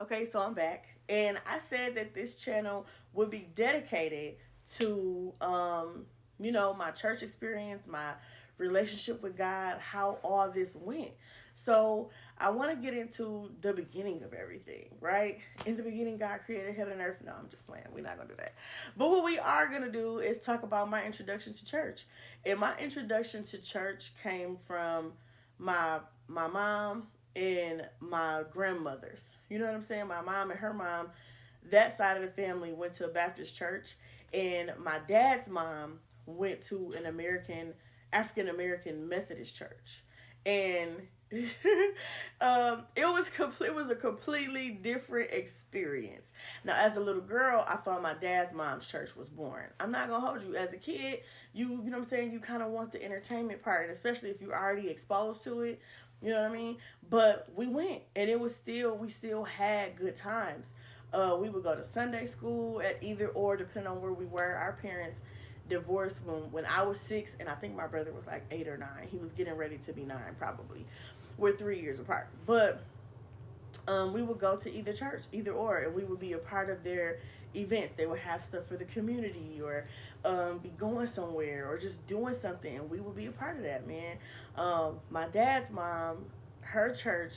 Okay, so I'm back, and I said that this channel would be dedicated to, my church experience, my relationship with God, how all this went. So I want to get into the beginning of everything, right? In the beginning, God created heaven and earth. No, I'm just playing. We're not gonna do that. But what we are gonna do is talk about my introduction to church. And my introduction to church came from my mom and my grandmothers. You know what I'm saying? My mom and her mom, that side of the family went to a Baptist church, and my dad's mom went to an African American Methodist church, and it was a completely different experience. Now, as a little girl, I thought my dad's mom's church was boring. I'm not gonna hold you. As a kid, you know what I'm saying. You kind of want the entertainment part, and especially if you're already exposed to it. You know what I mean? But we went, and we still had good times. We would go to Sunday school at either or, depending on where we were. Our parents divorced when I was 6, and I think my brother was like 8 or 9. He was getting ready to be 9, probably. We're 3 years apart, but we would go to either church, either or, and we would be a part of their events. They would have stuff for the community, or be going somewhere, or just doing something, and we would be a part of that, man. My dad's mom, her church,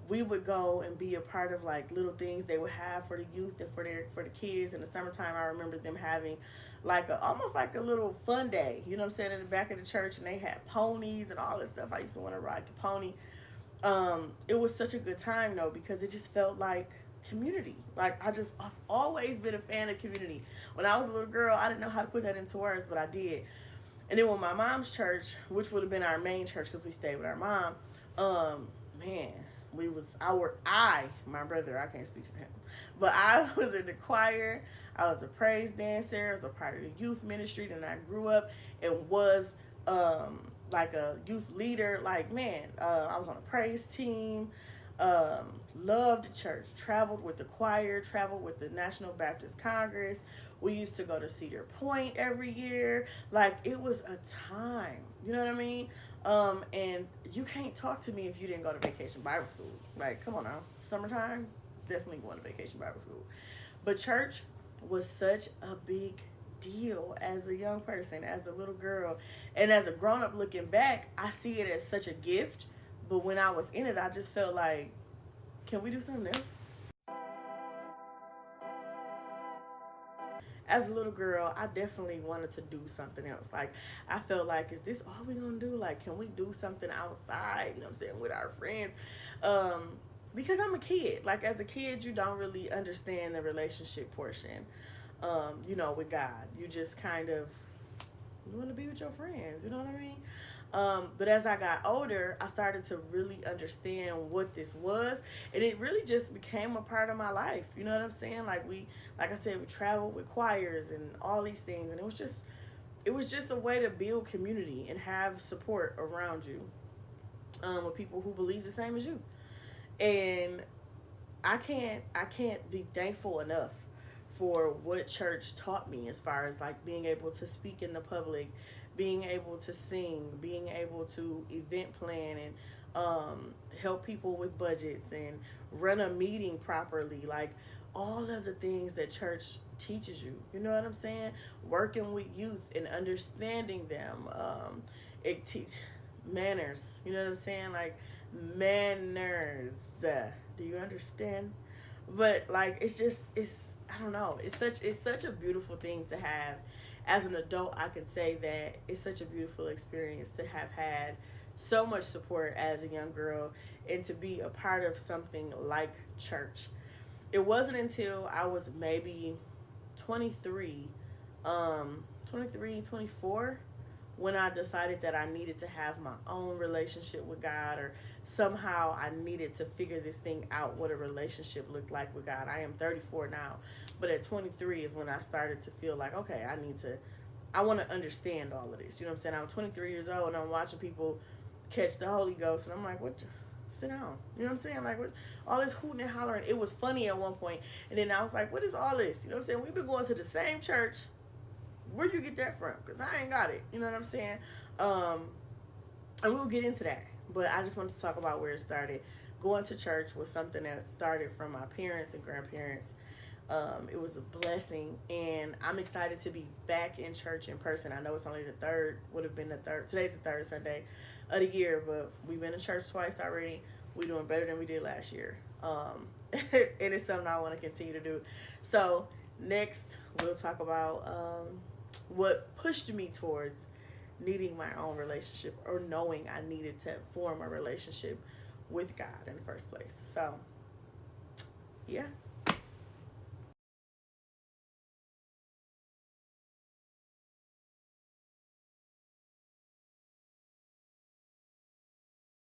we would go and be a part of like little things they would have for the youth and for the kids in the summertime. I remember them having like almost like a little fun day, you know what I'm saying, in the back of the church, and they had ponies and all this stuff. I used to want to ride the pony. It was such a good time though, because it just felt like community. Like I've always been a fan of community. When I was a little girl, I didn't know how to put that into words, but I did. And then when my mom's church, which would have been our main church because we stayed with our mom, man, we was our I my brother, I can't speak for him, but I was in the choir. I was a praise dancer. I was a part of the youth ministry. Then I grew up and was like a youth leader. Like, man, I was on a praise team. Loved the church. Traveled with the choir. Traveled with the National Baptist Congress. We used to go to Cedar Point every year. Like, it was a time. You know what I mean? And you can't talk to me if you didn't go to vacation Bible school. Like, come on now. Summertime, definitely going to vacation Bible school. But church was such a big deal as a young person, as a little girl. And as a grown up looking back, I see it as such a gift. But when I was in it, I just felt like, can we do something else? As a little girl, I definitely wanted to do something else. Like, I felt like, is this all we gonna do? Like, can we do something outside? You know what I'm saying, with our friends? Because I'm a kid. Like, as a kid, you don't really understand the relationship portion. With God, you just kind of you want to be with your friends. You know what I mean? But as I got older, I started to really understand what this was, and it really just became a part of my life. You know what I'm saying? Like I said, we traveled with choirs and all these things, and it was just a way to build community and have support around you, with people who believe the same as you. And I can't be thankful enough for what church taught me, as far as like being able to speak in the public, being able to sing, being able to event plan, and help people with budgets and run a meeting properly. Like, all of the things that church teaches you. You know what I'm saying? Working with youth and understanding them. It teach manners. You know what I'm saying? Like, manners. Do you understand? But like, it's I don't know. It's such a beautiful thing to have. As an adult, I could say that it's such a beautiful experience to have had so much support as a young girl, and to be a part of something like church. It wasn't until I was maybe 23, 23, 24, when I decided that I needed to have my own relationship with God, or somehow I needed to figure this thing out, what a relationship looked like with God. I am 34 now, but at 23 is when I started to feel like, okay, I want to understand all of this. You know what I'm saying? I'm 23 years old and I'm watching people catch the Holy Ghost, and I'm like, what? Sit down. You know what I'm saying? Like, what? All this hooting and hollering. It was funny at one point, and then I was like, what is all this? You know what I'm saying? We've been going to the same church. Where you get that from? Because I ain't got it. You know what I'm saying? And we'll get into that. But I just wanted to talk about where it started. going to church was something that started from my parents and grandparents. It was a blessing, and I'm excited to be back in church in person. I know it's only the third, would have been the third. Today's the third Sunday of the year, but we've been to church twice already. We're doing better than we did last year. And it's something I want to continue to do. So next, we'll talk about what pushed me towards needing my own relationship, or knowing I needed to form a relationship with God in the first place. So, yeah.